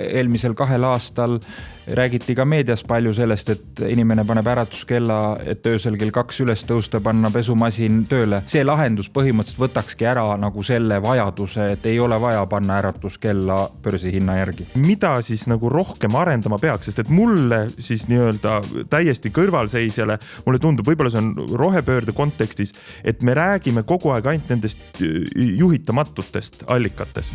eelmisel 2 aastal räägiti ka meedias palju sellest, et inimene paneb äratuskella, et öösel kell 2 üles tõusta, panna pesumasin tööle. See lahendus põhimõtteliselt võtakski ära nagu selle vajaduse, et ei ole vaja panna äratuskella börsihinna järgi. Mida siis nagu rohkem arendama peaks, sest et mulle siis nii-öelda täiesti kõrvalseisjale, mulle tundub, võib-olla see on rohepöörde kontekstis, et me räägime kogu aeg ainult nendest juhitamatutest allikatest.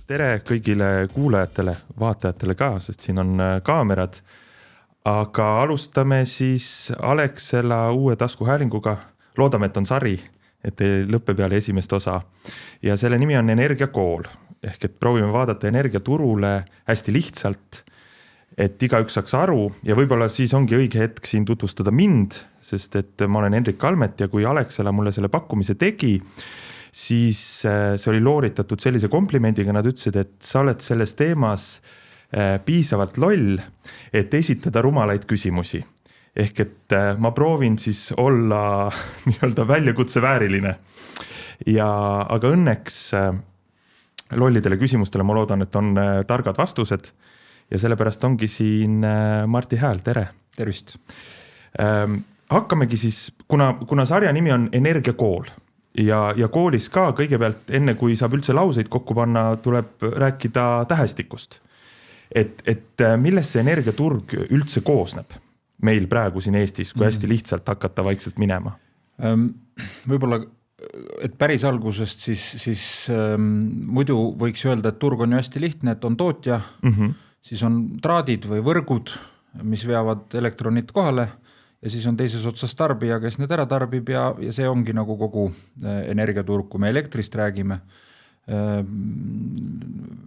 Tere kõigile kuulajatele, vaatajatele ka, sest siin on kaamerad. Aga alustame siis Alexela uue taskuhäälinguga. Loodame, et on sari, et ei lõppe peale esimest osa. Ja selle nimi on Energiakool. Ehk et proovime vaadata energiaturule hästi lihtsalt, et igaüks saaks aru ja võib-olla siis ongi õige hetk siin tutvustada mind, sest et ma olen Hendrik Kalmet ja kui Alexela mulle selle pakkumise tegi, siis see oli looritatud sellise komplimendiga, nad ütlesid, et sa oled selles teemas piisavalt loll, et esitada rumalaid küsimusi. Ehk et ma proovin siis olla nii-öelda väljakutse vääriline. Aga õnneks lollidele küsimustele ma loodan, et on targad vastused ja sellepärast ongi siin Martti Hääl, tere! Tervist! Hakkamegi siis, kuna sarja nimi on Energiakool, ja koolis ka kõigepealt, enne kui saab üldse lauseid kokku panna, tuleb rääkida tähestikust. Et millest see energiaturg üldse koosneb meil praegu siin Eestis, kui hästi lihtsalt hakata vaikselt minema? Võib-olla, et päris algusest siis muidu võiks öelda, et turg on ju hästi lihtne, et on tootja, siis on traadid või võrgud, mis veavad elektronit kohale, ja siis on teises otsas tarbija, kes need ära tarbib ja see ongi nagu kogu energiaturg, kui me elektrist räägime.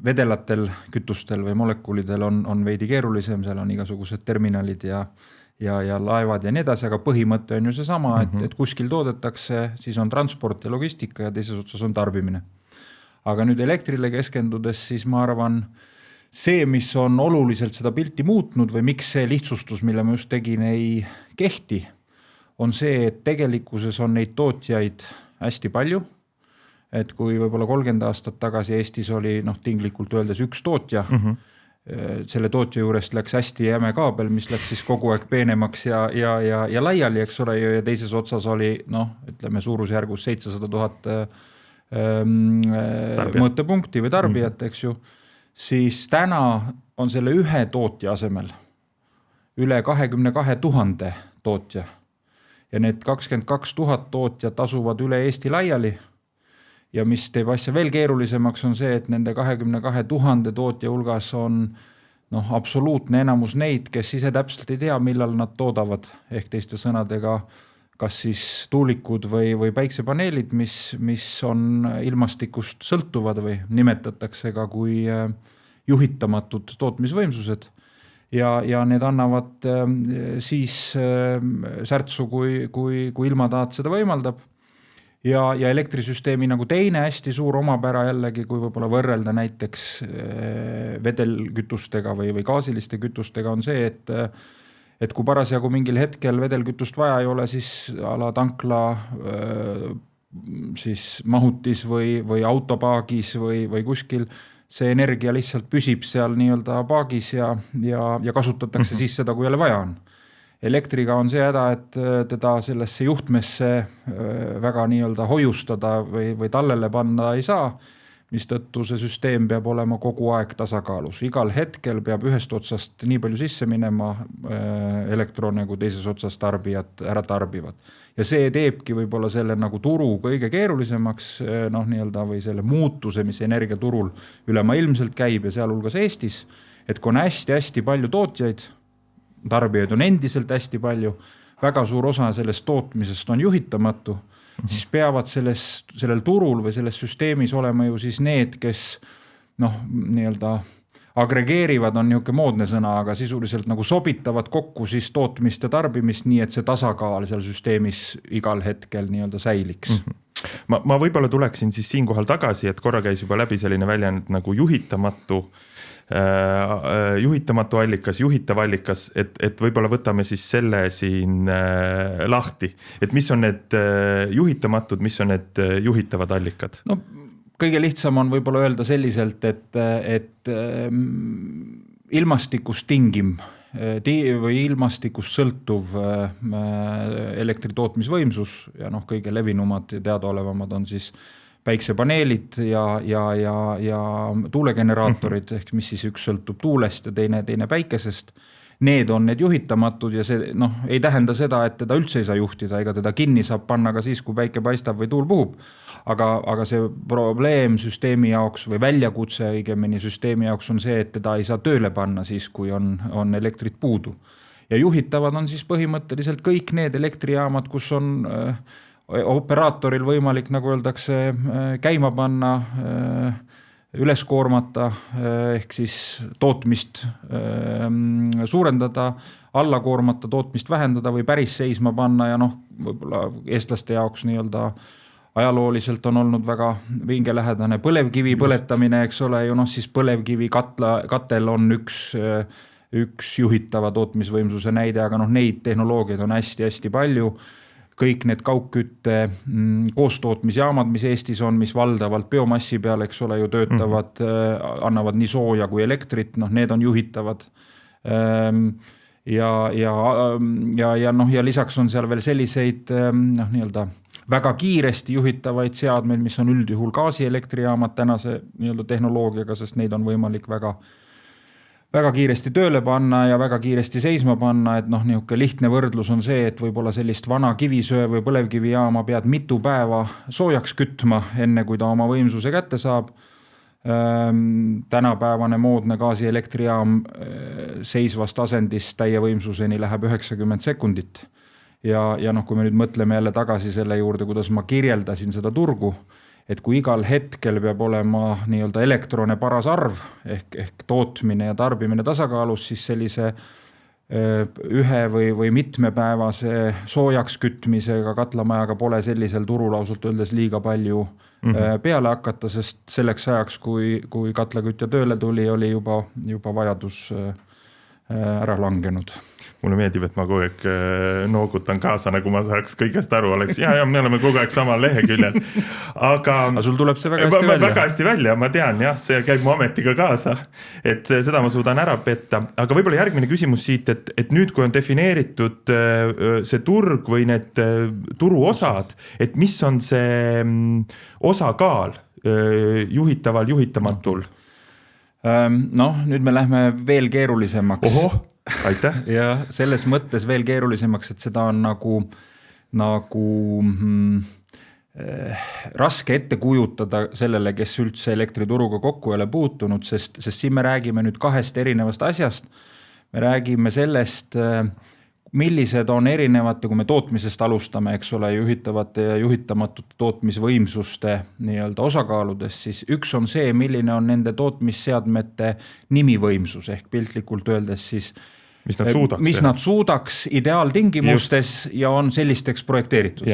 Vedelatel, kütustel või molekulidel on veidi keerulisem, seal on igasugused terminalid ja laevad ja nii edasi, aga põhimõte on ju see sama, et kuskil toodetakse, siis on transport ja logistika ja teises otsas on tarbimine. Aga nüüd elektrile keskendudes, siis ma arvan, see, mis on oluliselt seda pilti muutnud või miks see lihtsustus, mille ma just tegin, ei kehti, on see, et tegelikkuses on neid tootjaid hästi palju. Et kui võib-olla 30 aastat tagasi Eestis oli tinglikult öeldes üks tootja, selle tootja juurest läks hästi jäme kaabel, mis läks siis kogu aeg peenemaks ja laiali, eks ole, ja teises otsas oli, ütleme suurusjärgus 700 000 mõõtepunkti või tarbijat, eks ju, siis täna on selle ühe tootja asemel üle 22 000 tootja. Ja need 22 000 tootjat asuvad üle Eesti laiali. Ja mis teeb asja veel keerulisemaks on see, et nende 22 000 tootja hulgas on absoluutne enamus neid, kes ise täpselt ei tea, millal nad toodavad. Ehk teiste sõnadega, kas siis tuulikud või päiksepaneelid, mis on ilmastikust sõltuvad või nimetatakse ka kui juhitamatud tootmisvõimsused. Ja need annavad siis särtsu, kui ilmataat seda võimaldab. Ja elektrisüsteemi nagu teine hästi suur omapära jällegi, kui võib-olla võrrelda näiteks vedelkütustega või gaasiliste kütustega on see, et kui parasjagu mingil hetkel vedelkütust vaja ei ole, siis ala tankla siis mahutis või autopaagis või kuskil see energia lihtsalt püsib seal nii-öelda paagis ja kasutatakse siis seda, kui jälle vaja on. Elektriga on see häda, et teda sellesse juhtmesse väga nii-öelda hoiustada või tallele panna ei saa, mistõttu see süsteem peab olema kogu aeg tasakaalus. Igal hetkel peab ühest otsast nii palju sisse minema elektrone, kui teises otsas tarbijad ära tarbivad. Ja see teebki võib-olla selle nagu turu kõige keerulisemaks nii-öelda või selle muutuse, mis energiaturul ülemaailmselt käib ja sealhulgas Eestis, et kui on hästi-hästi palju tootjaid, tarbijaid on endiselt hästi palju, väga suur osa sellest tootmisest on juhitamatu, siis peavad sellel turul või selles süsteemis olema ju siis need, kes nii-öelda agregeerivad on niisugune moodne sõna, aga sisuliselt nagu sobitavad kokku siis tootmist ja tarbimist nii, et see tasakaal seal süsteemis igal hetkel nii-öelda säiliks. Ma võib-olla tuleksin siis siinkohal tagasi, et korra käis juba läbi selline väljend nagu juhitamatu allikas, juhitav allikas, et võib-olla võtame siis selle siin lahti. Et mis on need juhitamatud, mis on need juhitavad allikad? No kõige lihtsam on võib-olla öelda selliselt, et ilmastikust tingim või ilmastikust sõltuv elektri tootmisvõimsus ja kõige levinumad ja teadaolevamad on siis päiksepaneelid ja tuulegeneraatorid, ehk mis siis üks sõltub tuulest ja teine päikesest. Need on need juhitamatud ja see ei tähenda seda, et teda üldse ei saa juhtida, ega teda kinni saab panna ka siis, kui päike paistab või tuul puhub. Aga see probleem süsteemi jaoks või väljakutse õigemini süsteemi jaoks on see, et teda ei saa tööle panna siis, kui on elektrit puudu. Ja juhitavad on siis põhimõtteliselt kõik need elektrijaamad, kus on operaatoril võimalik, nagu öeldakse, käima panna, üles koormata, ehk siis tootmist suurendada, alla koormata, tootmist vähendada või päris seisma panna ja võib-olla eestlaste jaoks nii-öelda ajalooliselt on olnud väga vingelähedane põlevkivi põletamine, eks ole, ju siis põlevkivi katel on üks juhitava tootmisvõimsuse näide, aga neid tehnoloogiaid on hästi-hästi palju. Kõik need kaugkütte koostootmisjaamad, mis Eestis on, mis valdavalt biomassi peal, eks ole, ju töötavad, annavad nii sooja kui elektrit, need on juhitavad. Ja lisaks on seal veel selliseid nii-öelda väga kiiresti juhitavaid seadmeid, mis on üldjuhul gaasielektrijaamad tänase nii-öelda tehnoloogiaga, sest neid on võimalik väga kiiresti tööle panna ja väga kiiresti seisma panna, et niisugune lihtne võrdlus on see, et võib-olla sellist vana kivisöe või põlevkivijaama pead mitu päeva soojaks kütma, enne kui ta oma võimsuse kätte saab. Tänapäevane moodne gaasielektrijaam seisvast asendist täie võimsuseni läheb 90 sekundit. Ja kui me nüüd mõtleme jälle tagasi selle juurde, kuidas ma kirjeldasin seda turgu, et kui igal hetkel peab olema nii-öelda elektrone paras arv ehk tootmine ja tarbimine tasakaalus, siis sellise ühe või mitmepäevase soojaks kütmisega katlamajaga pole sellisel turul ausalt öeldes liiga palju peale hakata, sest selleks ajaks, kui katlakütja tööle tuli, oli juba vajadus ära langenud. Mulle meeldib, et ma kogu aeg noogutan kaasa, nagu ma saaks kõigest aru oleks. Ja me oleme kogu aeg samal leheküljel. Aga sul tuleb see väga hästi välja. Väga hästi välja, ma tean, jah, see käib mu ametiga kaasa. Et seda ma suudan ära petta. Aga võib-olla järgmine küsimus siit, et nüüd, kui on defineeritud see turg või need turuosad, et mis on see osakaal juhitaval, juhitamatul? Nüüd me lähme veel keerulisemaks. Ohoh, aitäh. Ja selles mõttes veel keerulisemaks, et seda on nagu raske ette kujutada sellele, kes üldse elektrituruga kokku ei ole puutunud, sest siin me räägime nüüd kahest erinevast asjast. Me räägime sellest, millised on erinevate, kui me tootmisest alustame, eks ole, juhitavate ja juhitamatute tootmisvõimsuste nii-öelda osakaaludes, siis üks on see, milline on nende tootmisseadmete nimivõimsus ehk piltlikult öeldes siis mis nad suudaks ideaaltingimustes ja on sellisteks projekteeritud.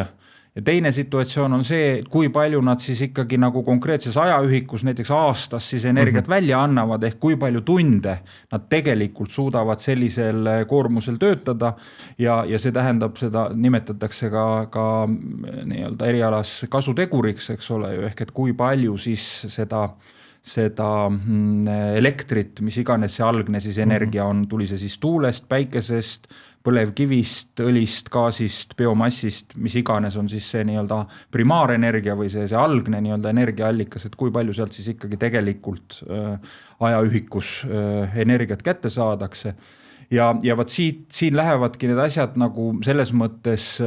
Ja teine situatsioon on see, kui palju nad siis ikkagi nagu konkreetses ajaühikus näiteks aastas siis energiat välja annavad, ehk kui palju tunde nad tegelikult suudavad sellisel koormusel töötada ja see tähendab, seda nimetatakse ka nii-öelda erialas kasuteguriks, eks ole, ehk et kui palju siis seda elektrit, mis iganes see algne siis energia on, tuli see siis tuulest, päikesest, põlevkivist, õlist, gaasist, biomassist, mis iganes on siis see nii-öelda primaarenergia või see algne nii-öelda energiaallikas, et kui palju sealt siis ikkagi tegelikult ajaühikus energiat kätte saadakse. Ja võt siin lähevadki need asjad nagu selles mõttes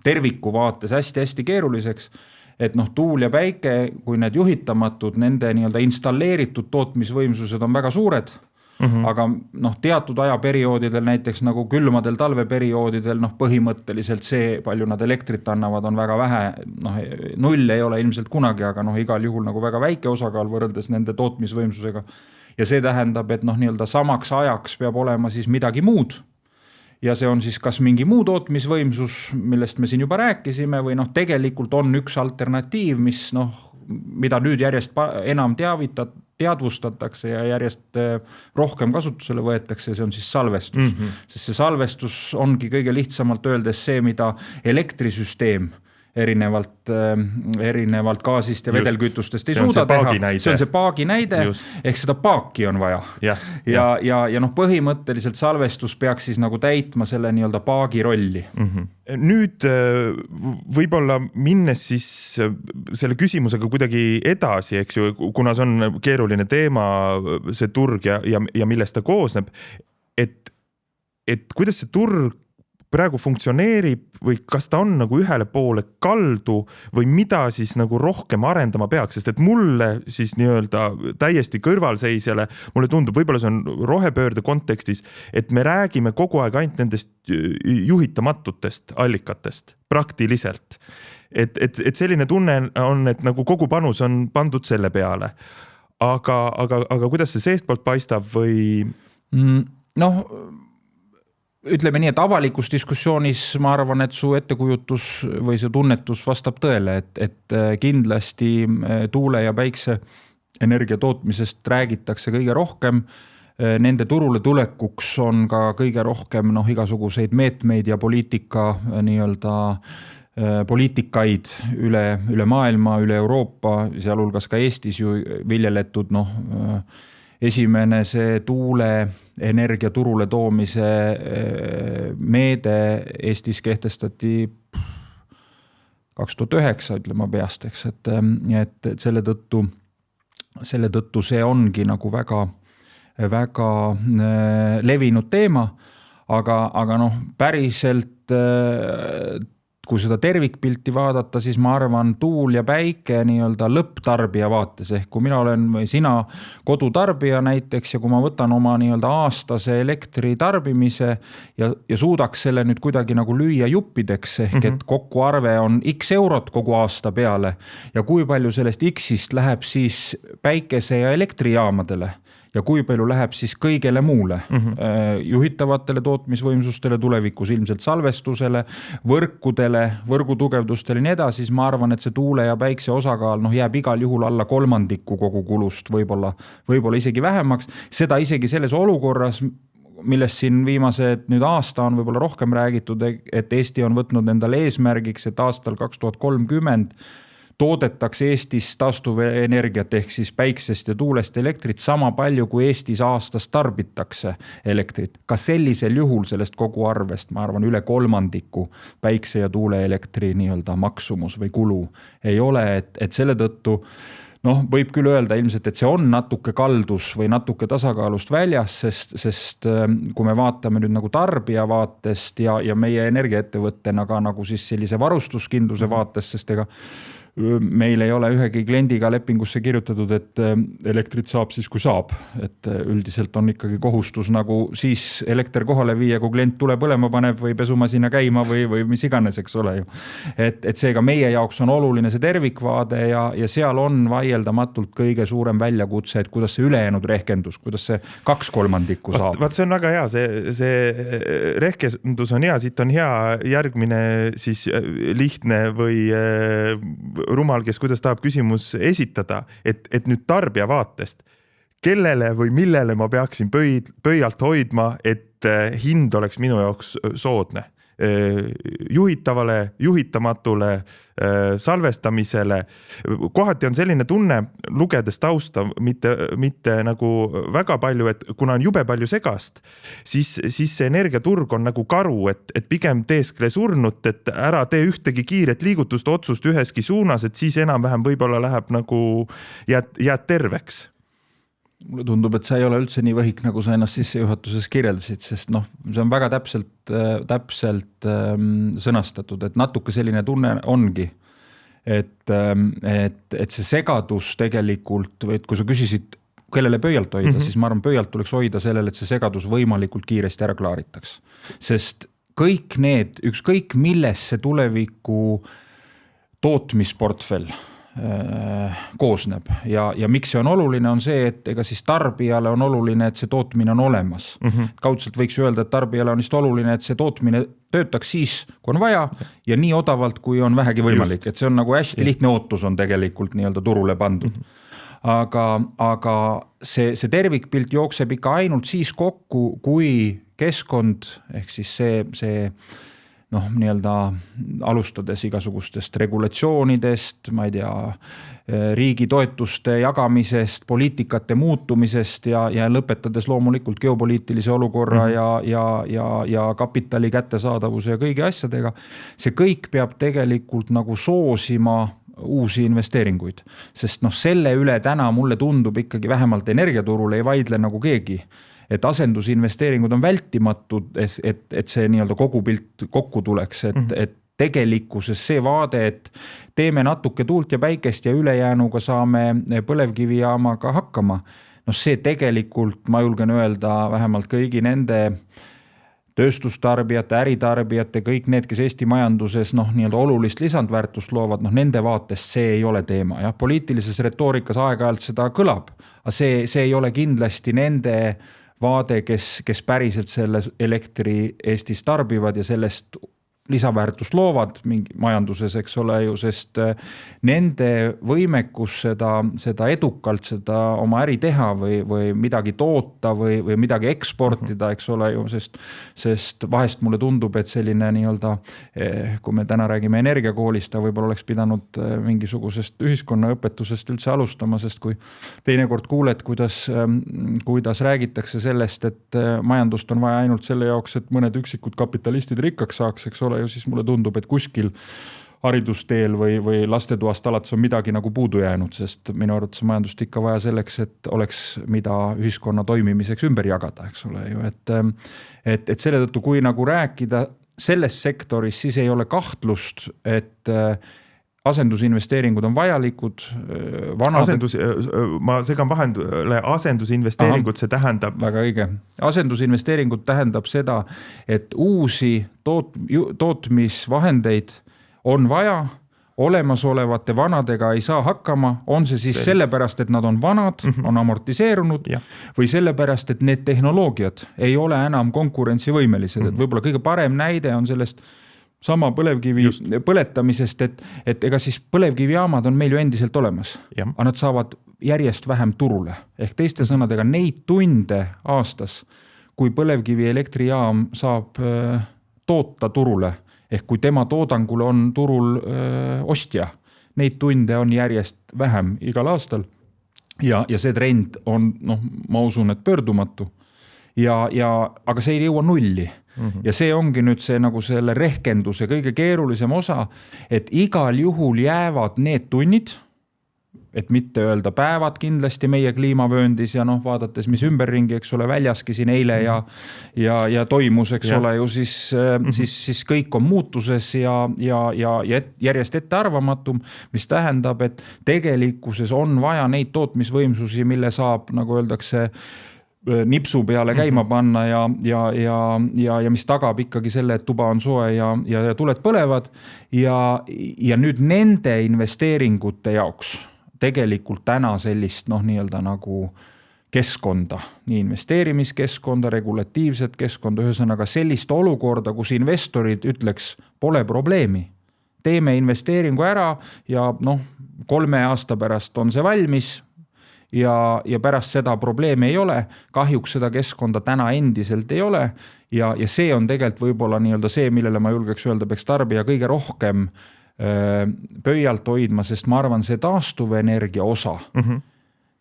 terviku vaates hästi-hästi keeruliseks, et tuul ja päike, kui need juhitamatud, nende nii-öelda installeeritud tootmisvõimsused on väga suured, aga teatud ajaperioodidel, näiteks nagu külmadel talveperioodidel, põhimõtteliselt see, palju nad elektrit annavad, on väga vähe, null ei ole ilmselt kunagi, aga igal juhul nagu väga väike osakaal võrreldes nende tootmisvõimsusega. Ja see tähendab, et nii-öelda samaks ajaks peab olema siis midagi muud. Ja see on siis kas mingi muu tootmisvõimsus, millest me siin juba rääkisime, või tegelikult on üks alternatiiv, mida nüüd järjest enam teadvustatakse ja järjest rohkem kasutusele võetakse, see on siis salvestus. Sest see salvestus ongi kõige lihtsamalt öeldes see, mida elektrisüsteem erinevalt gaasist ja vedelkütustest ei See on suuda see teha. paaginäide. See on see paaginäide, ehk seda paaki on vaja. Ja noh, põhimõtteliselt salvestus peaks siis nagu täitma selle nii-öelda paagi rolli. Nüüd võib-olla minnes siis selle küsimusega kuidagi edasi, eks ju, kuna see on keeruline teema, see turg ja millest ta koosneb, et kuidas see turg praegu funktsioneerib või kas ta on nagu ühele poole kaldu või mida siis nagu rohkem arendama peaks, sest et mulle siis nii-öelda täiesti kõrvalseisjale, mulle tundub, võib-olla see on rohepöörde kontekstis, et me räägime kogu aeg ainult nendest juhitamatutest allikatest praktiliselt. Et selline tunne on, et nagu kogu panus on pandud selle peale. Aga kuidas see seestpoolt paistab või? Noh, ütleme nii, et avalikus diskussioonis ma arvan, et su ettekujutus või see tunnetus vastab tõele, et kindlasti tuule ja päikse energia tootmisest räägitakse kõige rohkem. Nende turule tulekuks on ka kõige rohkem igasuguseid meetmeid ja poliitikaid üle maailma, üle Euroopa, sealhulgas ka Eestis ju viljeletud esimene see tuuleenergia turule toomise meede Eestis kehtestati 2009, ütleme peast, eks, et selle tõttu see ongi nagu väga levinud teema, aga päriselt kui seda tervikpilti vaadata, siis ma arvan tuul ja päike nii-öelda lõpptarbija vaates, ehk kui mina olen või sina kodutarbija näiteks ja kui ma võtan oma nii-öelda aastase elektri tarbimise ja suudaks selle nüüd kuidagi nagu lüüa juppideks, ehk et kokku arve on x eurot kogu aasta peale ja kui palju sellest x-ist läheb siis päikese ja elektrijaamadele ja kui palju läheb siis kõigele muule, juhitavatele tootmisvõimsustele, tulevikus ilmselt salvestusele, võrkudele, võrgutugevdustele ja nii edasi, siis ma arvan, et see tuule ja päikse osakaal jääb igal juhul alla 1/3 kogu kulust, võib-olla isegi vähemaks. Seda isegi selles olukorras, millest siin viimased nüüd aasta on võib-olla rohkem räägitud, et Eesti on võtnud endale eesmärgiks, et aastal 2030 toodetakse Eestis taastuvenergiat ehk siis päiksest ja tuulest elektrit sama palju, kui Eestis aastas tarbitakse elektrit. Ka sellisel juhul sellest kogu arvest, ma arvan, üle 1/3 päikse ja tuule elektri nii-öelda maksumus või kulu ei ole, et selle tõttu võib küll öelda ilmselt, et see on natuke kaldus või natuke tasakaalust väljas, sest kui me vaatame nüüd nagu tarbija vaatest ja meie energiaettevõttena ka nagu siis sellise varustuskindluse vaates, sest ega meil ei ole ühegi kliendiga lepingusse kirjutatud, et elektrit saab siis, kui saab. Et üldiselt on ikkagi kohustus nagu siis elekter kohale viia, kui klient tule põlema paneb või pesumasina käima või mis iganes, eks ole ju. Et seega meie jaoks on oluline see tervikvaade ja seal on vaieldamatult kõige suurem väljakutse, et kuidas see ülejäänud rehkendus, kuidas see 2/3 saab. Vaat see on väga hea, see rehkendus on hea, siit on hea järgmine siis lihtne või rumal, kes kuidas tahab küsimus esitada, et nüüd tarbija vaatest, kellele või millele ma peaksin pöialt hoidma, et hind oleks minu jaoks soodne. Juhitavale, juhitamatule, salvestamisele. Kohati on selline tunne, lugedes tausta, mitte nagu väga palju, et kuna on jube palju segast, siis see energiaturg on nagu karu, et pigem teeskle surnut, et ära tee ühtegi kiiret liigutust, otsust üheski suunas, et siis enam-vähem võib-olla läheb nagu jääd terveks. Mulle tundub, et see ei ole üldse nii võhik, nagu sa ennast sissejuhatuses kirjeldasid, sest see on väga täpselt sõnastatud, et natuke selline tunne ongi, et see segadus tegelikult, või et kui sa küsisid, kellele pöialt hoida, siis ma arvan, pöialt tuleks hoida sellele, et see segadus võimalikult kiiresti ära klaaritaks. Sest kõik need, ükskõik milles see tuleviku tootmisportfell koosneb ja miks see on oluline, on see, et ega siis tarbijale on oluline, et see tootmine on olemas. Kaudselt võiks öelda, et tarbijale on just oluline, et see tootmine töötaks siis, kui on vaja ja nii odavalt, kui on vähegi võimalik. Et see on nagu hästi lihtne ootus on tegelikult nii-öelda turule pandud. Aga see tervikpilt jookseb ikka ainult siis kokku, kui keskkond ehk siis see noh, nii-öelda alustades igasugustest regulatsioonidest, ma ei tea, riigi toetuste jagamisest, poliitikate muutumisest ja lõpetades loomulikult geopoliitilise olukorra ja kapitali kättesaadavuse ja kõigi asjadega. See kõik peab tegelikult nagu soosima uusi investeeringuid, sest noh, selle üle täna mulle tundub ikkagi vähemalt energiaturul ei vaidle nagu keegi, et asendusinvesteeringud on vältimatud, et see nii-öelda kogu pilt kokku tuleks, et tegelikkuses see vaade, et teeme natuke tuult ja päikest ja ülejäänuga saame põlevkivijaamaga hakkama. No see tegelikult, ma julgen öelda, vähemalt kõigi nende tööstustarbijate, äritarbijate, kõik need, kes Eesti majanduses nii-öelda olulist lisandväärtust loovad, nende vaatest see ei ole teema. Ja poliitilises retoorikas aeg-ajalt seda kõlab, aga see ei ole kindlasti nende vaade, kes päriselt selle elektri Eestis tarbivad ja sellest lisaväärtust loovad mingi majanduses, eks ole ju, sest nende võimekus seda edukalt seda oma äri teha või midagi toota või midagi eksportida, eks ole ju, sest vahest mulle tundub, et selline nii-öelda, kui me täna räägime energiakoolist, ta võib-olla oleks pidanud mingisugusest ühiskonnaõpetusest üldse alustama, sest kui teinekord kuuled, kuidas räägitakse sellest, et majandust on vaja ainult selle jaoks, et mõned üksikud kapitalistid rikkaks saaks, eks ole, ju siis mulle tundub, et kuskil haridusteel või lastetoast alates on midagi nagu puudu jäänud, sest minu arvates majandust ikka vaja selleks, et oleks mida ühiskonna toimimiseks ümber jagada, eks ole ju, et selle tõttu, kui nagu rääkida selles sektoris, siis ei ole kahtlust, et asendusinvesteeringud on vajalikud. Ma segan vahendule, asendusinvesteeringud, see tähendab... Väga õige. Asendusinvesteeringud tähendab seda, et uusi tootmisvahendeid on vaja, olemasolevate vanadega ei saa hakkama, on see siis sellepärast, et nad on vanad, on amortiseerunud või sellepärast, et need tehnoloogiad ei ole enam konkurentsivõimelised. Et võib-olla kõige parem näide on sellest sama põlevkivi põletamisest, et ega siis põlevkivijaamad on meil ju endiselt olemas, aga nad saavad järjest vähem turule. Ehk teiste sõnadega neid tunde aastas, kui põlevkivi elektrijaam saab toota turule, ehk kui tema toodangul on turul ostja, neid tunde on järjest vähem igal aastal ja see trend on, ma usun, et pöördumatu. Aga see ei jõua nulli. Ja see ongi nüüd see nagu selle rehkenduse kõige keerulisem osa, et igal juhul jäävad need tunnid, et mitte öelda päevad kindlasti meie kliimavööndis ja vaadates, mis ümberringi, eks ole, väljaski siin eile ja toimus, eks ole ju, siis kõik on muutuses ja järjest ettearvamatum, mis tähendab, et tegelikkuses on vaja neid tootmisvõimsusi, mille saab, nagu öeldakse, nipsu peale käima panna ja mis tagab ikkagi selle, et tuba on soe ja tuled põlevad ja nüüd nende investeeringute jaoks tegelikult täna sellist nii-öelda nagu keskkonda, nii investeerimiskeskkonda, regulatiivset keskkonda, ühesõnaga sellist olukorda, kus investorid ütleks, pole probleemi. Teeme investeeringu ära ja 3 aasta pärast on see valmis, ja pärast seda probleemi ei ole, kahjuks seda keskkonda täna endiselt ei ole ja see on tegelikult võib-olla nii-öelda see, millele ma julgeks öelda, peaks tarbija kõige rohkem pöialt hoidma, sest ma arvan, see taastuvenergia osa,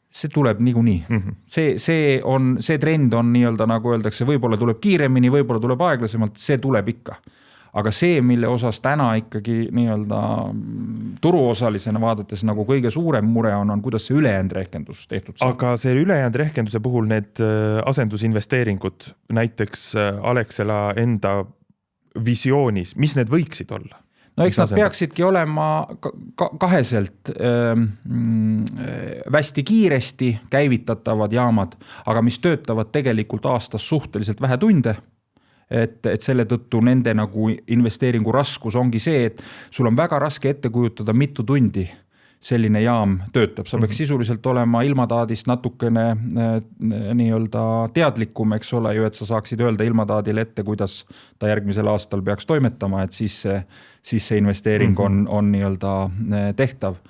see tuleb niikuinii. See trend on nii-öelda, nagu öeldakse, võib-olla tuleb kiiremini, võib-olla tuleb aeglasemalt, see tuleb ikka. Aga see, mille osas täna ikkagi nii-öelda turuosalisena vaadates nagu kõige suurem mure on kuidas see ülejäänud rehkendus tehtud saab. Aga see ülejäänud rehkenduse puhul need asendusinvesteeringud, näiteks Alexela enda visioonis, mis need võiksid olla? No eks nad peaksidki olema kaheselt hästi kiiresti käivitatavad jaamad, aga mis töötavad tegelikult aastas suhteliselt vähe tunde. Et selle tõttu nende nagu investeeringu raskus ongi see, et sul on väga raske ette kujutada, mitu tundi selline jaam töötab. Sa peaks sisuliselt olema ilmataadist natukene nii-öelda teadlikum, eks ole ju, et sa saaksid öelda ilmataadile ette, kuidas ta järgmisel aastal peaks toimetama, et siis see investeering on nii-öelda tehtav.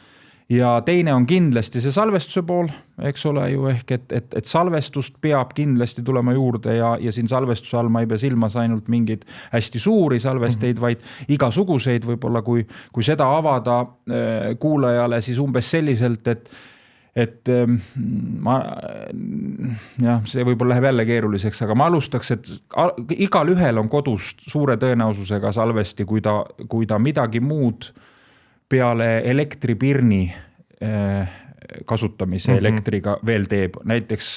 ja teine on kindlasti see salvestuse pool, eks ole ju, ehk et salvestust peab kindlasti tulema juurde ja siin salvestuse all ma ei pea silmas ainult mingeid hästi suuri salvesteid, vaid igasuguseid võib-olla, kui seda avada kuulajale, siis umbes selliselt, et see võib-olla läheb jälle keeruliseks, aga ma alustaks, et igal ühel on kodus suure tõenäosusega salvesti, kui ta midagi muud peale elektripirni kasutamise elektriga veel teeb. Näiteks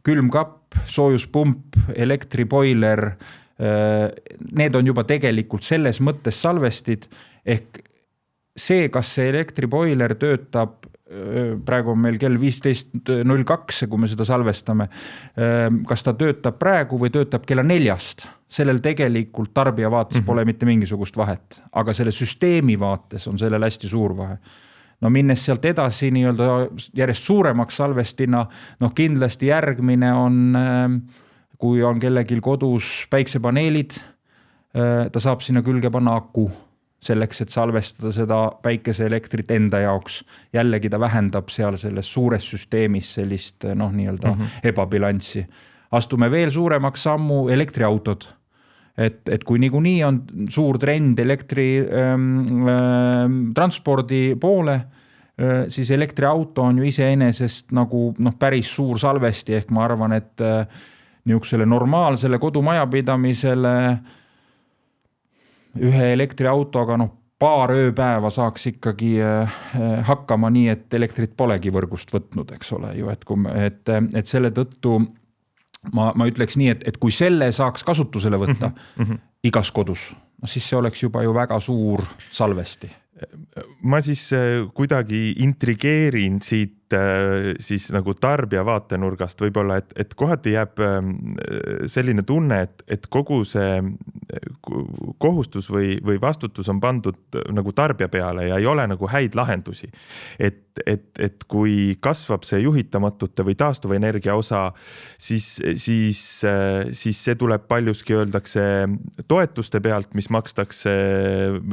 külmkapp, soojuspump, elektriboiler, need on juba tegelikult selles mõttes salvestid, ehk see, kas see elektriboiler töötab, praegu on meil kell 15.02, kui me seda salvestame, kas ta töötab praegu või töötab kella 4, sellel tegelikult tarbija vaates pole mitte mingisugust vahet, aga selle süsteemi vaates on sellel hästi suur vahe. No minnes sealt edasi nii-öelda järjest suuremaks salvestina, kindlasti järgmine on, kui on kellelgi kodus päiksepaneelid, ta saab sinna külge panna aku, selleks, et salvestada seda päikeseelektrit enda jaoks. Jällegi ta vähendab seal selles suures süsteemis sellist nii-öelda ebabilanssi. Astume veel suuremaks sammu elektriautod. Et kui niikuinii on suur trend elektri transpordi poole, siis elektriauto on ju iseenesest nagu päris suur salvesti, ehk ma arvan, et niisugusele normaalsele kodumajapidamisele ühe elektriautoga paar ööpäeva saaks ikkagi hakkama nii, et elektrit polegi võrgust võtnud, eks ole ju, et selle tõttu ma ütleks nii, et kui selle saaks kasutusele võtta igas kodus, siis see oleks juba ju väga suur salvesti. Ma siis kuidagi intrigeerin siit siis nagu tarbija vaatenurgast võib-olla, et kohati jääb selline tunne, et kogu see kohustus või vastutus on pandud nagu tarbija peale ja ei ole nagu häid lahendusi. Et kui kasvab see juhitamatute või taastuvenergia osa, siis see tuleb paljuski öeldakse toetuste pealt, mis makstakse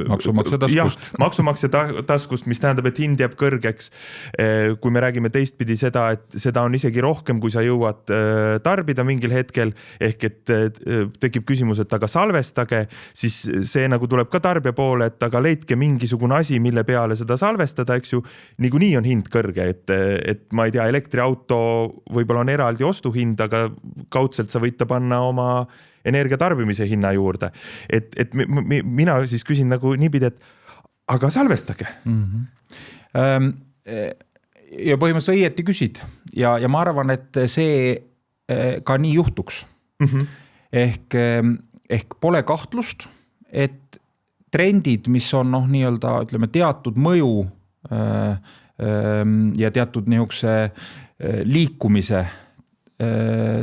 maksumaksja taskust. Maksumaksja taskust, mis tähendab, et hind jääb kõrgeks. Kui me räägime teistpidi seda, et seda on isegi rohkem, kui sa jõuad tarbida mingil hetkel, ehk et tekib küsimus, et aga salvestage, siis see nagu tuleb ka tarbija poole, et aga leidke mingisugune asi, mille peale seda salvestada, eks ju, niikuinii on hind kõrge, et ma ei tea, elektriauto võib-olla on eraldi ostuhind, aga kaudselt sa võid ta panna oma energia tarbimise hinna juurde. Et mina siis küsin nagu niipidi, et aga salvestage. Ja põhimõtteliselt õieti küsid ja ma arvan, et see ka nii juhtuks. Ehk pole kahtlust, et trendid, mis on nii-öelda ütleme teatud mõju ja teatud niisuguse liikumise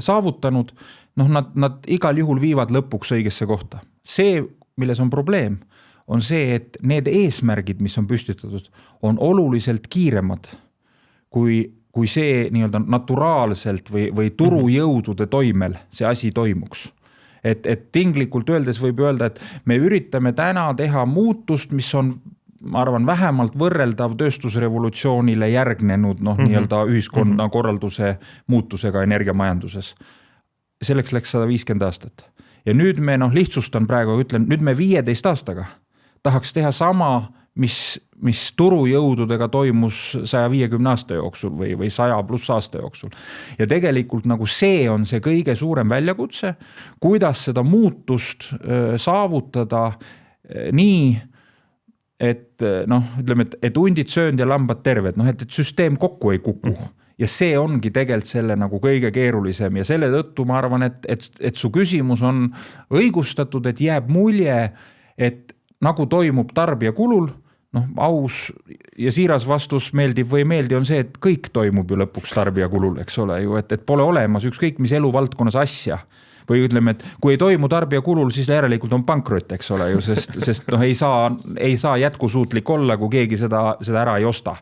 saavutanud, nad igal juhul viivad lõpuks õigesse kohta. See, milles on probleem, on see, et need eesmärgid, mis on püstitatud, on oluliselt kiiremad kui see nii-öelda naturaalselt või turujõudude toimel see asi toimuks. Et tinglikult öeldes võib öelda, et me üritame täna teha muutust, mis on, ma arvan, vähemalt võrreldav tööstusrevolutsioonile järgnenud nii-öelda ühiskonna korralduse muutusega energiamajanduses. Selleks läks 150 aastat. Ja nüüd me lihtsustan praegu, ütlen, nüüd me 15 aastaga tahaks teha sama, mis turujõududega toimus 150 aasta jooksul või 100+ aasta jooksul. Ja tegelikult nagu see on see kõige suurem väljakutse, kuidas seda muutust saavutada nii, et ütleme, et hundid söönd ja lambad terved, et süsteem kokku ei kuku. Ja see ongi tegelikult selle nagu kõige keerulisem ja selle tõttu ma arvan, et su küsimus on õigustatud, et jääb mulje, et nagu toimub tarbija kulul, aus ja siiras vastus meeldib või ei meeldi on see, et kõik toimub ju lõpuks tarbija kulul, eks ole ju, et pole olemas ükskõik mis eluvaldkonnas asja. Või ütleme, et kui ei toimu tarbija kulul, siis järelikult on pankrot, eks ole ju, sest ei saa jätkusuutlik olla, kui keegi seda ära ei osta.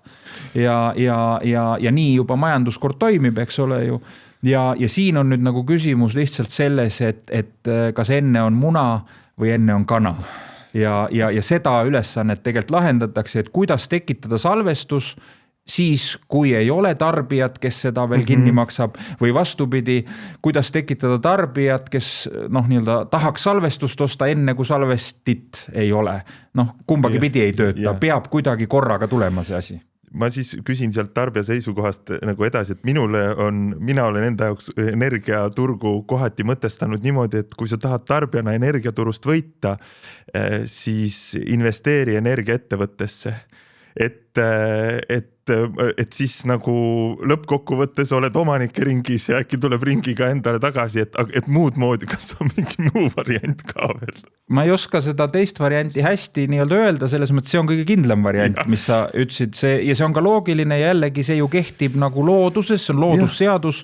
Ja nii juba majanduskord toimib, eks ole ju. Ja siin on nüüd nagu küsimus lihtsalt selles, et kas enne on muna või enne on kana. Ja seda ülesannet tegelikult lahendatakse, et kuidas tekitada salvestus siis, kui ei ole tarbijat, kes seda veel kinni maksab või vastupidi, kuidas tekitada tarbijat, kes nii-öelda tahaks salvestust osta enne, kui salvestit ei ole. Kumbagi pidi ei tööta, peab kuidagi korraga tulema see asi. Ma siis küsin sealt tarbija seisukohast nagu edasi, et mina olen enda jaoks energiaturgu kohati mõtestanud niimoodi, et kui sa tahad tarbijana energiaturust võita, siis investeeri energiaettevõttesse. Et siis nagu lõppkokkuvõttes oled omanike ringis ja äkki tuleb ringiga endale tagasi, et muud moodi, kas on mingi muu variant ka veel? Ma ei oska seda teist varianti hästi nii-öelda öelda, selles mõttes see on kõige kindlam variant, mis sa ütlesid, ja see on ka loogiline ja jällegi see ju kehtib nagu looduses, see on loodusseadus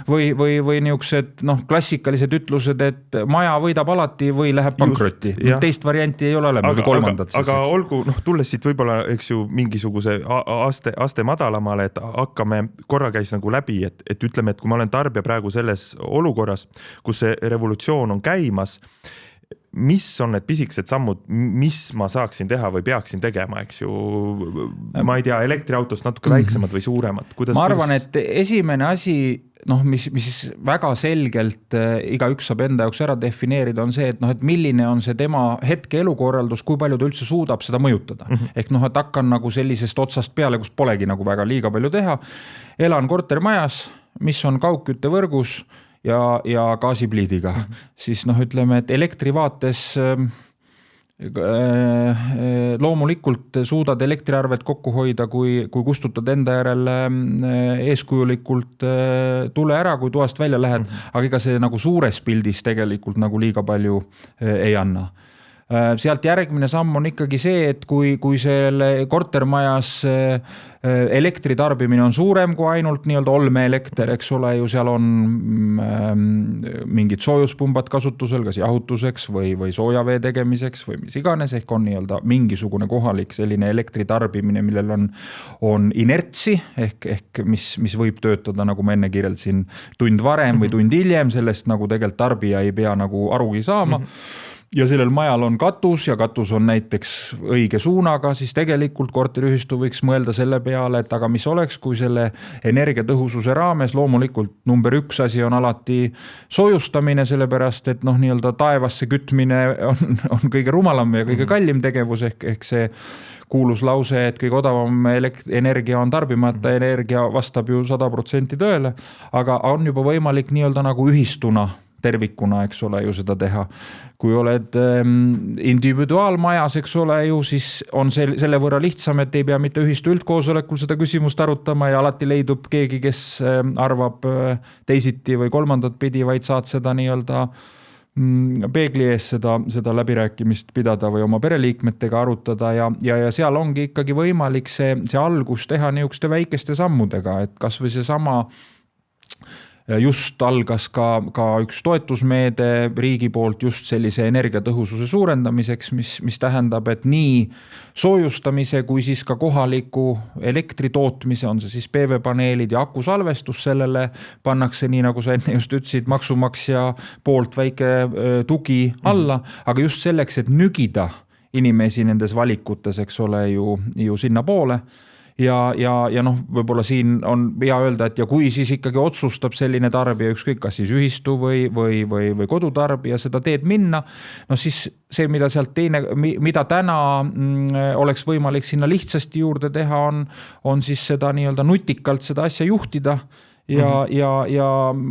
või niisugused klassikalised ütlused, et maja võidab alati või läheb pankrotti. Teist varianti ei ole olema või kolmandat. Aga olgu, tulles siit võib-olla, eks ju, mingisuguse aste madalamale, et hakkame, korra käis nagu läbi, et ütleme, et kui ma olen tarbija praegu selles olukorras, kus see revolutsioon on käimas, mis on need pisikesed sammud, mis ma saaksin teha või peaksin tegema, eks ju, ma ei tea, elektriautost natuke väiksemad või suuremad. Ma arvan, et esimene asi, mis väga selgelt igaüks saab enda jaoks ära defineerida, on see, et milline on see tema hetke elukorraldus, kui palju ta üldse suudab seda mõjutada. Ehk et hakkan nagu sellisest otsast peale, kus polegi nagu väga liiga palju teha. Elan kortermajas, mis on kaugküttevõrgus ja gaasipliidiga. Siis ütleme, et elektri vaates loomulikult suudad elektriarvet kokku hoida, kui kustutad enda järel eeskujulikult tule ära, kui toast välja lähed, aga ega see nagu suures pildis tegelikult nagu liiga palju ei anna. Sealt järgmine samm on ikkagi see, et kui selle kortermajas elektritarbimine on suurem kui ainult nii-öelda olmeelekter, eks ole, ju seal on mingid soojuspumbad kasutusel, kas jahutuseks või soojavee tegemiseks või mis iganes, ehk on nii-öelda mingisugune kohalik selline elektritarbimine, millel on inertsi, ehk mis võib töötada, nagu ma enne kirjeldasin, tund varem või tund hiljem, sellest nagu tegelikult tarbija ei pea nagu arugi saama. Ja sellel majal on katus ja katus on näiteks õige suunaga, siis tegelikult korteriühistu võiks mõelda selle peale, et aga mis oleks, kui selle energiatõhususe raames loomulikult number 1 asi on alati soojustamine, sellepärast, et nii-öelda taevasse kütmine on kõige rumalam ja kõige kallim tegevus, ehk see kuulus lause, et kõige odavam energia on tarbimata energia, vastab ju 100% tõele, aga on juba võimalik nii-öelda nagu ühistuna tervikuna, eks ole, ju seda teha. Kui oled individuaalmajas, eks ole, ju siis on selle võrra lihtsam, et ei pea mitte ühistu üldkoosolekul seda küsimust arutama ja alati leidub keegi, kes arvab teisiti või kolmandat pidi, vaid saad seda nii-öelda peegli ees seda läbirääkimist pidada või oma pereliikmetega arutada ja seal ongi ikkagi võimalik see algus teha niisuguste väikeste sammudega, et kas või see sama just algas ka üks toetusmeede riigi poolt just sellise energiatõhususe suurendamiseks, mis tähendab, et nii soojustamise kui siis ka kohaliku elektritootmise, on see siis PV-paneelid ja akusalvestus, sellele pannakse nii, nagu sa enne just ütlesid, maksumaksja poolt väike tugi alla, aga just selleks, et nügida inimesi nendes valikutes, eks ole, ju sinna poole. Ja võib-olla siin on hea öelda, et ja kui siis ikkagi otsustab selline tarbija, ükskõik kas siis ühistu või kodutarbija seda teed minna, siis see, mida täna oleks võimalik sinna lihtsasti juurde teha, on siis seda nii-öelda nutikalt seda asja juhtida. Ja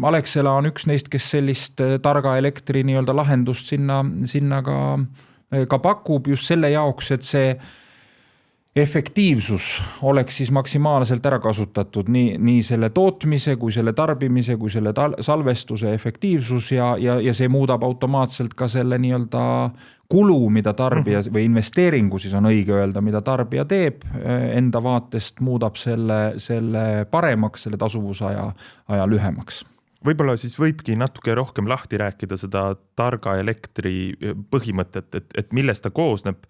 Alexela on üks neist, kes sellist targa elektri nii-öelda lahendust sinna ka pakub just selle jaoks, et see efektiivsus oleks siis maksimaalselt ära kasutatud nii selle tootmise, kui selle tarbimise, kui selle salvestuse efektiivsus ja see muudab automaatselt ka selle nii-öelda kulu, mida tarbija või investeeringu siis on õige öelda, mida tarbija teeb enda vaatest, muudab selle paremaks, selle tasuvusaja lühemaks. võib-olla siis võibki natuke rohkem lahti rääkida seda targa elektri põhimõtet, et millest ta koosneb,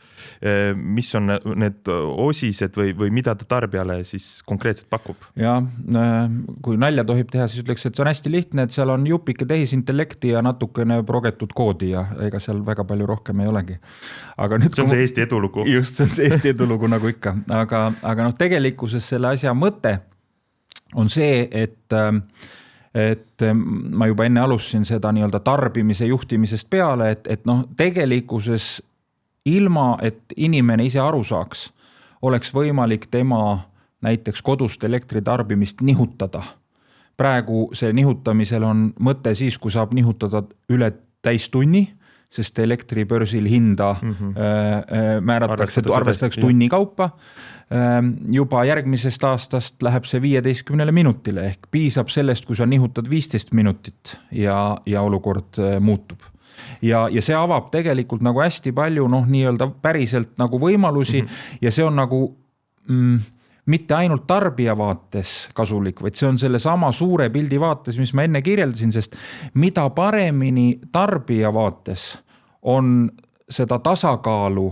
mis on need osised või mida ta tarbijale siis konkreetselt pakub? Ja kui nalja tohib teha, siis ütleks, et see on hästi lihtne, et seal on jupike tehisintellekti ja natukene progetud koodi ja ega seal väga palju rohkem ei olegi. Aga nüüd, see on see Eesti edulugu. Just, see on see Eesti edulugu nagu ikka. Aga tegelikkuses selle asja mõte on see, et ma juba enne alustasin seda nii-öelda tarbimise juhtimisest peale, et tegelikkuses ilma, et inimene ise aru saaks, oleks võimalik tema näiteks kodust elektritarbimist nihutada. Praegu see nihutamisel on mõte siis, kui saab nihutada üle täistunni, sest elektribörsil hinda arvestatakse tunni kaupa. Juba järgmisest aastast läheb see 15 minutile ehk piisab sellest, kui sa nihutad 15 minutit ja olukord muutub. Ja see avab tegelikult nagu hästi palju nii-öelda päriselt nagu võimalusi ja see on nagu mitte ainult tarbija vaates kasulik, vaid see on selle sama suure pildi vaates, mis ma enne kirjeldasin, sest mida paremini tarbija vaates on seda tasakaalu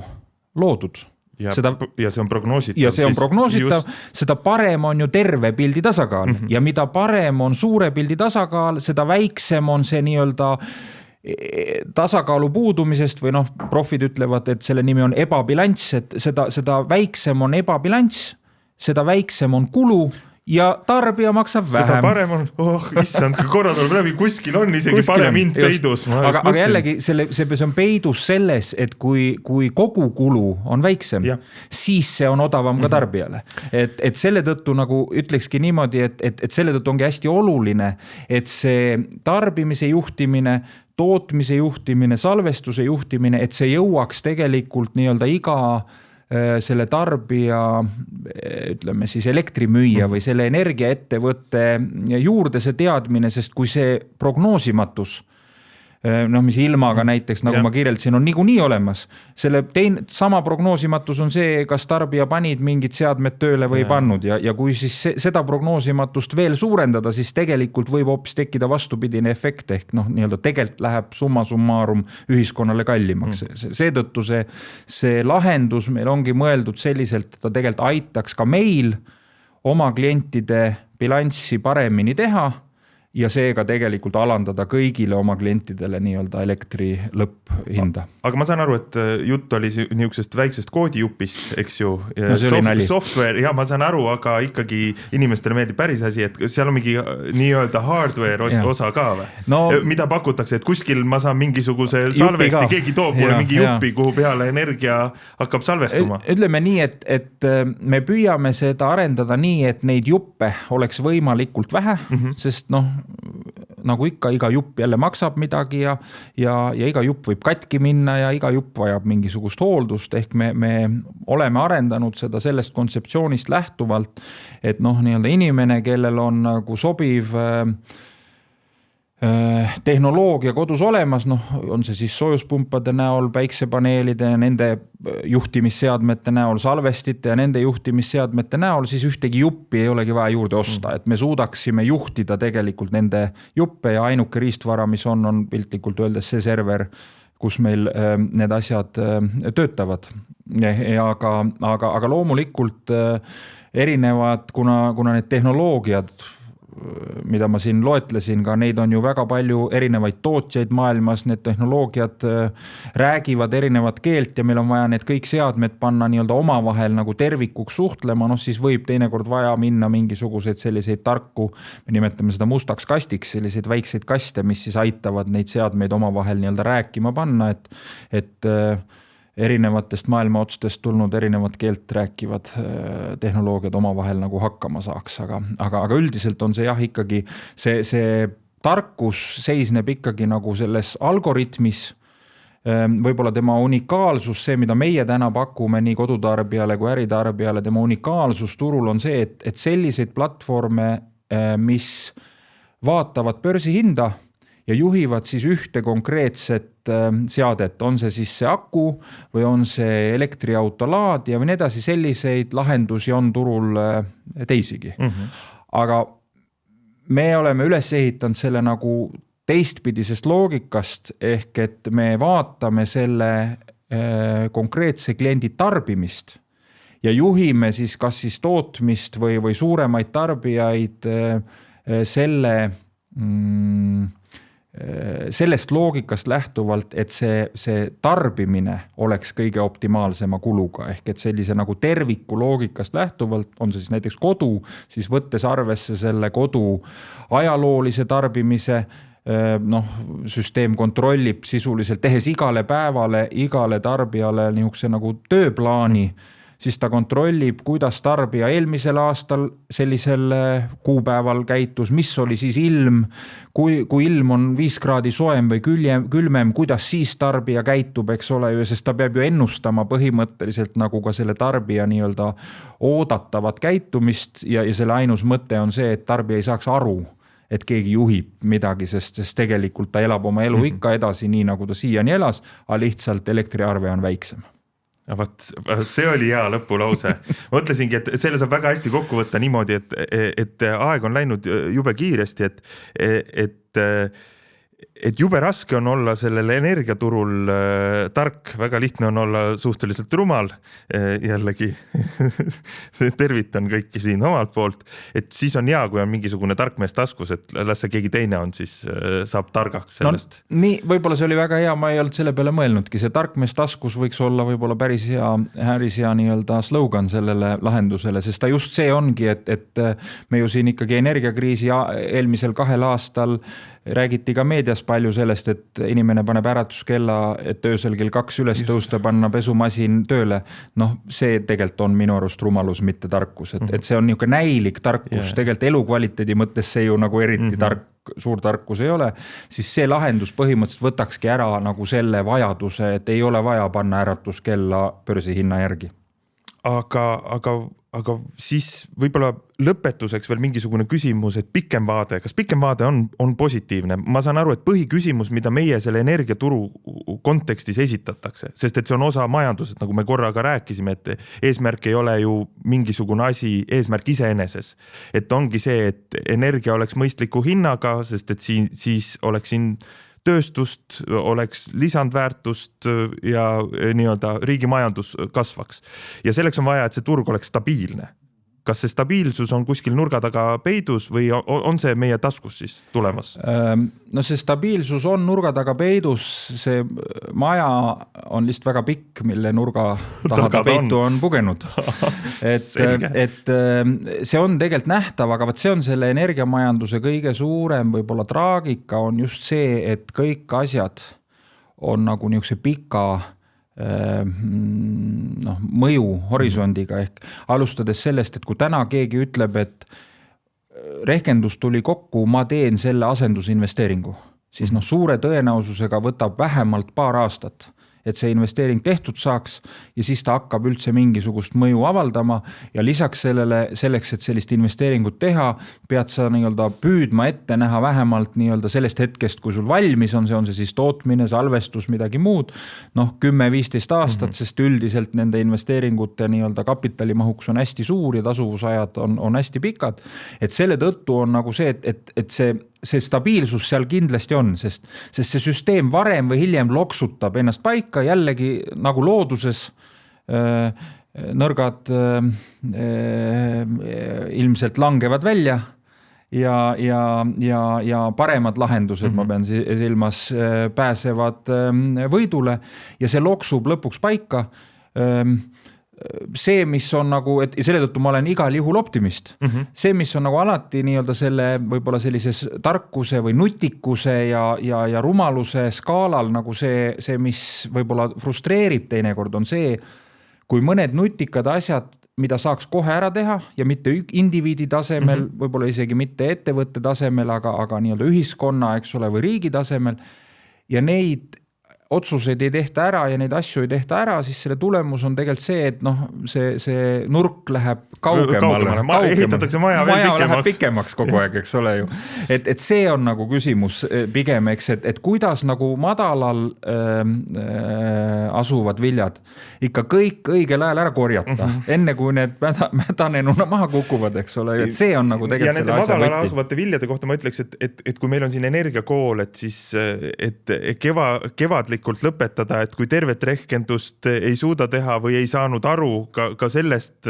loodud. Ja see on prognoositav. Ja see on prognoositav, seda parem on ju terve pildi tasakaal ja mida parem on suure pildi tasakaal, seda väiksem on see nii-öelda tasakaalu puudumisest või profid ütlevad, et selle nimi on ebabilanss, et seda väiksem on ebabilanss, seda väiksem on kulu ja tarbija maksab vähem. Seda parem on, issand, korra tuleb läbi, kuskil on isegi parem hind peidus. Aga jällegi see on peidus selles, et kui kogu kulu on väiksem, siis see on odavam ka tarbijale. Et selle tõttu nagu ütlekski niimoodi, et selle tõttu ongi hästi oluline, et see tarbimise juhtimine, tootmise juhtimine, salvestuse juhtimine, et see jõuaks tegelikult nii-öelda iga selle tarbija, ütleme siis elektrimüüja või selle energiaettevõtte juurde see teadmine, sest kui see prognoosimatus, mis ilmaga näiteks, nagu ma kirjeldasin, on niikuinii olemas. Selle sama prognoosimatus on see, kas tarbija panid mingid seadmed tööle või pannud ja kui siis seda prognoosimatust veel suurendada, siis tegelikult võib hoopis tekkida vastupidine efekt ehk nii-öelda tegelikult läheb summa summarum ühiskonnale kallimaks. Seetõttu see lahendus meil ongi mõeldud selliselt, et ta tegelikult aitaks ka meil oma klientide bilanssi paremini teha ja seega tegelikult alandada kõigile oma klientidele nii-öelda elektri lõpphinda. Aga ma saan aru, et jutt oli niisugusest väiksest koodijupist, eks ju. Software, ja ma saan aru, aga ikkagi inimestele meeldib päris asi, et seal on mingi nii-öelda hardware osa ka või? Mida pakutakse, et kuskil ma saan mingisuguse salvesti, keegi toob mulle mingi jupi, kuhu peale energia hakkab salvestuma. Ütleme nii, et me püüame seda arendada nii, et neid juppe oleks võimalikult vähe, sest nagu ikka, iga jupp jälle maksab midagi ja iga jupp võib katki minna ja iga jupp vajab mingisugust hooldust, ehk me oleme arendanud seda sellest kontseptsioonist lähtuvalt, et nii-öelda inimene, kellel on nagu sobiv tehnoloogia kodus olemas, on see siis soojuspumpade näol, päiksepaneelide, nende juhtimisseadmete näol, salvestite ja nende juhtimisseadmete näol, siis ühtegi juppi ei olegi vaja juurde osta, et me suudaksime juhtida tegelikult nende juppe ja ainuke riistvara, mis on piltlikult öeldes see server, kus meil need asjad töötavad. Aga loomulikult erinevad, kuna need tehnoloogiad, mida ma siin loetlesin, ka neid on ju väga palju erinevaid tootjaid maailmas, need tehnoloogiad räägivad erinevat keelt ja meil on vaja need kõik seadmed panna nii-öelda omavahel nagu tervikuks suhtlema, siis võib teinekord vaja minna mingisuguseid selliseid tarku, me nimetame seda mustaks kastiks, selliseid väikseid kaste, mis siis aitavad neid seadmeid omavahel nii-öelda rääkima panna, et erinevatest maailma otstest tulnud erinevat keelt rääkivad tehnoloogiad omavahel nagu hakkama saaks, aga üldiselt on see ikkagi, see tarkus seisneb ikkagi nagu selles algoritmis, võib-olla tema unikaalsus, see, mida meie täna pakume nii kodutarbijale kui äritarbijale, tema unikaalsus turul on see, et selliseid platvorme, mis vaatavad börsihinda ja juhivad siis ühte konkreetset seadet, on see siis see aku või on see elektriauto laadija või nii edasi, selliseid lahendusi on turul teisigi. Aga me oleme üles ehitanud selle nagu teistpidisest loogikast, ehk et me vaatame selle konkreetse kliendi tarbimist ja juhime siis kas siis tootmist või suuremaid tarbijaid sellest loogikast lähtuvalt, et see tarbimine oleks kõige optimaalsema kuluga, ehk et sellise nagu terviku loogikast lähtuvalt on see siis näiteks kodu, siis võttes arvesse selle kodu ajaloolise tarbimise, süsteem kontrollib sisuliselt, tehes igale päevale, igale tarbijale niisuguse nagu tööplaani, siis ta kontrollib, kuidas tarbija eelmisel aastal sellisel kuupäeval käitus, mis oli siis ilm, kui ilm on 5 kraadi soojem või külmem, kuidas siis tarbija käitub, eks ole ju, sest ta peab ju ennustama põhimõtteliselt nagu ka selle tarbija nii-öelda oodatavat käitumist ja selle ainus mõte on see, et tarbija ei saaks aru, et keegi juhib midagi, sest tegelikult ta elab oma elu ikka edasi nii, nagu ta siiani elas, aga lihtsalt elektriarve on väiksem. See oli hea lõpulause. Mõtlesingi, et selle saab väga hästi kokku võtta niimoodi, et aeg on läinud jube kiiresti, et jube raske on olla sellel energiaturul tark, väga lihtne on olla suhteliselt rumal, jällegi tervitan kõiki siin omalt poolt, et siis on hea, kui on mingisugune tarkmees taskus, et las see keegi teine on, siis saab targaks sellest. No, nii, võib-olla see oli väga hea, ma ei olnud selle peale mõelnudki, see tarkmees taskus võiks olla võib-olla päris hea nii-öelda slogan sellele lahendusele, sest ta just see ongi, et me ju siin ikkagi energiakriisi eelmisel 2 aastal räägiti ka meedias palju sellest, et inimene paneb äratuskella, et öösel kell 2 üles tõusta, panna pesumasin tööle. See tegelikult on minu arust rumalus, mitte tarkus. Et see on niisugune näilik tarkus, tegelikult elukvaliteedi mõttes see ju nagu eriti suur tarkus ei ole, siis see lahendus põhimõtteliselt võtakski ära nagu selle vajaduse, et ei ole vaja panna äratuskella börsihinna järgi. Aga siis võib-olla lõpetuseks veel mingisugune küsimus, et pikem vaade, kas pikem vaade on positiivne? Ma saan aru, et põhiküsimus, mida meie selle energiaturu kontekstis esitatakse, sest et see on osa majandusest, nagu me korraga rääkisime, et eesmärk ei ole ju mingisugune asi, eesmärk iseeneses. Et ongi see, et energia oleks mõistliku hinnaga, sest et siis oleks siin tööstust, oleks lisandväärtust ja nii-öelda riigi majandus kasvaks. Ja selleks on vaja, et see turg oleks stabiilne. Kas see stabiilsus on kuskil nurga taga peidus või on see meie taskus siis tulemas? No see stabiilsus on nurga taga peidus, see maja on lihtsalt väga pikk, mille nurga taha peitu on pugenud. et see on tegelikult nähtav, aga see on selle energiamajanduse kõige suurem võib-olla traagika on just see, et kõik asjad on nagu niisuguse pika mõju horisondiga ehk alustades sellest, et kui täna keegi ütleb, et rehkendus tuli kokku, ma teen selle asendusinvesteeringu, siis suure tõenäosusega võtab vähemalt paar aastat, et see investeering tehtud saaks ja siis ta hakkab üldse mingisugust mõju avaldama ja lisaks selleks, et sellist investeeringut teha, pead sa nii-öelda püüdma ette näha vähemalt nii-öelda sellest hetkest, kui sul valmis on see siis tootmine, salvestus, midagi muud, 10-15 aastat, sest üldiselt nende investeeringute nii-öelda kapitalimahuks on hästi suur ja tasuvusajad on hästi pikad, et selle tõttu on nagu see, et see stabiilsus seal kindlasti on, sest see süsteem varem või hiljem loksutab ennast paika, jällegi nagu looduses nõrgad ilmselt langevad välja ja paremad lahendused, ma pean silmas, pääsevad võidule ja see loksub lõpuks paika. See, mis on nagu, et selle tõttu ma olen igal juhul optimist. See, mis on nagu alati nii-öelda selle võib-olla sellises tarkuse või nutikuse ja rumaluse skaalal nagu see, mis võib-olla frustreerib teinekord, on see, kui mõned nutikad asjad, mida saaks kohe ära teha ja mitte indiviidi tasemel, võib-olla isegi mitte ettevõtte tasemel, aga nii-öelda ühiskonna, eks ole, või riigi tasemel ja neid otsuseid ei tehta ära ja neid asju ei tehta ära, siis selle tulemus on tegelikult see, et noh, see nurk läheb kaugemale. Ehitatakse maja veel pikemaks kogu aeg, eks ole ju. Et see on nagu küsimus pigem, eks, et kuidas nagu madalal asuvad viljad ikka kõik õigel ajal ära korjata, enne kui need mädanenuna maha kukuvad, eks ole, et see on nagu tegelikult selle asja madalal asuvate viljade kohta ma ütleks, et kui meil on siin energiakool, et siis et kevadlikult lõpetada, et kui tervet rehkendust ei suuda teha või ei saanud aru ka sellest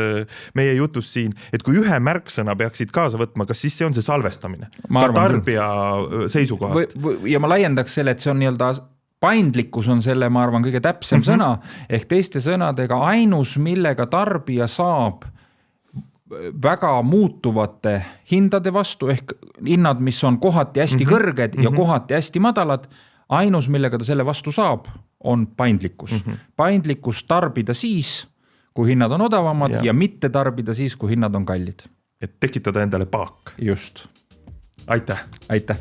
meie jutust siin, et kui ühe märksõna peaksid kaasa võtma, kas siis see on see salvestamine ka tarbija seisukohast? Ja ma laiendaks selle, et see on nii-öelda paindlikkus on selle, ma arvan, kõige täpsem sõna, ehk teiste sõnadega ainus, millega tarbija saab väga muutuvate hindade vastu, ehk hinnad, mis on kohati hästi kõrged ja kohati hästi madalad, ainus, millega ta selle vastu saab, on paindlikkus. Paindlikkus tarbida siis, kui hinnad on odavamad ja mitte tarbida siis, kui hinnad on kallid. Et tekitada endale paak. Just. Aitäh! Aitäh!